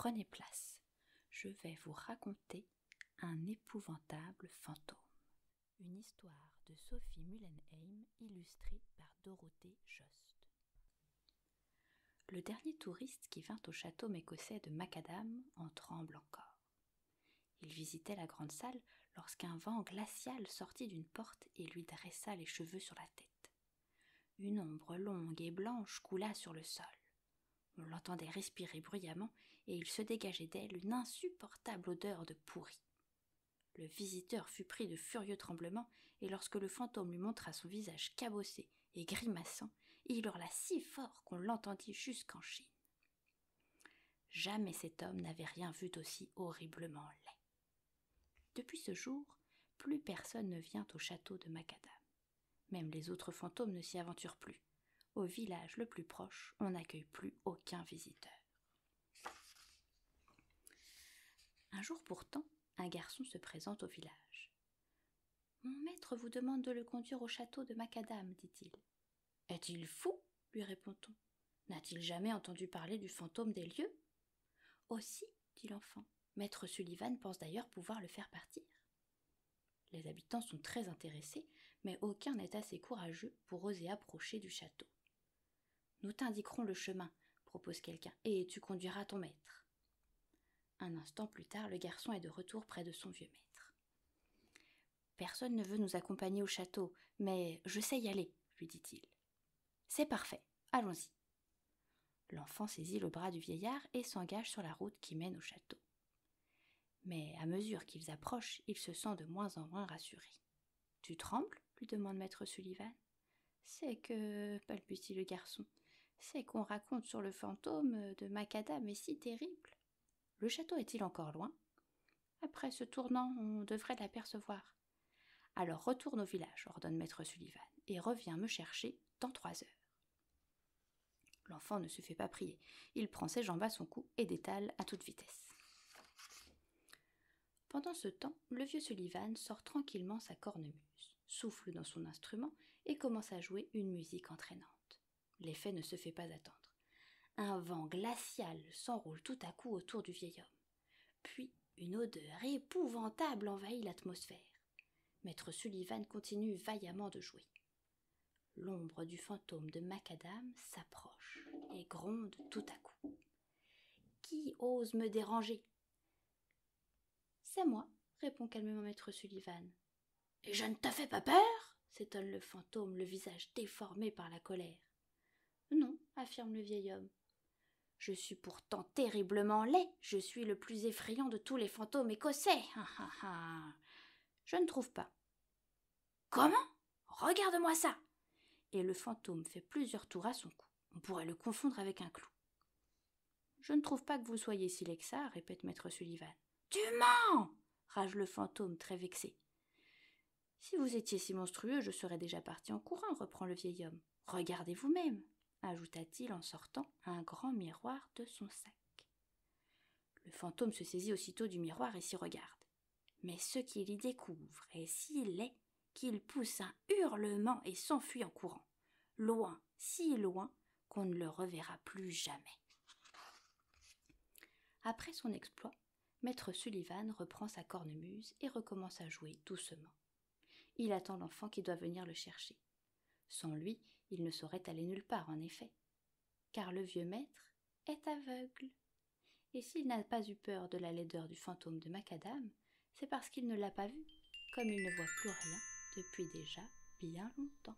Prenez place, je vais vous raconter un épouvantable fantôme. Une histoire de Sophie Mullenheim illustrée par Dorothée Jost. Le dernier touriste qui vint au château écossais de Macadam en tremble encore. Il visitait la grande salle lorsqu'un vent glacial sortit d'une porte et lui dressa les cheveux sur la tête. Une ombre longue et blanche coula sur le sol. On l'entendait respirer bruyamment et il se dégageait d'elle une insupportable odeur de pourri. Le visiteur fut pris de furieux tremblements et lorsque le fantôme lui montra son visage cabossé et grimaçant, il hurla si fort qu'on l'entendit jusqu'en Chine. Jamais cet homme n'avait rien vu d'aussi horriblement laid. Depuis ce jour, plus personne ne vient au château de Macadam. Même les autres fantômes ne s'y aventurent plus. Au village le plus proche, on n'accueille plus aucun visiteur. Un jour pourtant, un garçon se présente au village. « Mon maître vous demande de le conduire au château de Macadam, dit-il. »« Est-il fou ?» lui répond-on. « N'a-t-il jamais entendu parler du fantôme des lieux ?»« Aussi, dit l'enfant. Maître Sullivan pense d'ailleurs pouvoir le faire partir. » Les habitants sont très intéressés, mais aucun n'est assez courageux pour oser approcher du château. « Nous t'indiquerons le chemin, propose quelqu'un, et tu conduiras ton maître. » Un instant plus tard, le garçon est de retour près de son vieux maître. « Personne ne veut nous accompagner au château, mais je sais y aller, lui dit-il. « C'est parfait, allons-y. » L'enfant saisit le bras du vieillard et s'engage sur la route qui mène au château. Mais à mesure qu'ils approchent, il se sent de moins en moins rassuré. « Tu trembles ?» lui demande maître Sullivan. « C'est que, balbutie le garçon, c'est qu'on raconte sur le fantôme de Macadam est si terrible. Le château est-il encore loin ? Après ce tournant, on devrait l'apercevoir. Alors retourne au village, ordonne maître Sullivan, et reviens me chercher dans 3 heures. » L'enfant ne se fait pas prier. Il prend ses jambes à son cou et détale à toute vitesse. Pendant ce temps, le vieux Sullivan sort tranquillement sa cornemuse, souffle dans son instrument et commence à jouer une musique entraînante. L'effet ne se fait pas attendre. Un vent glacial s'enroule tout à coup autour du vieil homme. Puis, une odeur épouvantable envahit l'atmosphère. Maître Sullivan continue vaillamment de jouer. L'ombre du fantôme de Macadam s'approche et gronde tout à coup. « Qui ose me déranger ?» ?»« C'est moi, » répond calmement maître Sullivan. « Et je ne te fais pas peur ?» s'étonne le fantôme, le visage déformé par la colère. « Non, » affirme le vieil homme. « Je suis pourtant terriblement laid, je suis le plus effrayant de tous les fantômes écossais. Je ne trouve pas. »« Comment ? Regarde-moi ça !» Et le fantôme fait plusieurs tours à son cou. On pourrait le confondre avec un clou. « Je ne trouve pas que vous soyez si laid que ça, » répète maître Sullivan. « Tu mens !» rage le fantôme, très vexé. « Si vous étiez si monstrueux, je serais déjà parti en courant, » reprend le vieil homme. « Regardez vous-même, » ajouta-t-il en sortant un grand miroir de son sac. Le fantôme se saisit aussitôt du miroir et s'y regarde. Mais ce qu'il y découvre est si laid qu'il pousse un hurlement et s'enfuit en courant, loin, si loin, qu'on ne le reverra plus jamais. Après son exploit, maître Sullivan reprend sa cornemuse et recommence à jouer doucement. Il attend l'enfant qui doit venir le chercher. Sans lui, il ne saurait aller nulle part, en effet, car le vieux maître est aveugle. Et s'il n'a pas eu peur de la laideur du fantôme de Macadam, c'est parce qu'il ne l'a pas vu, comme il ne voit plus rien depuis déjà bien longtemps.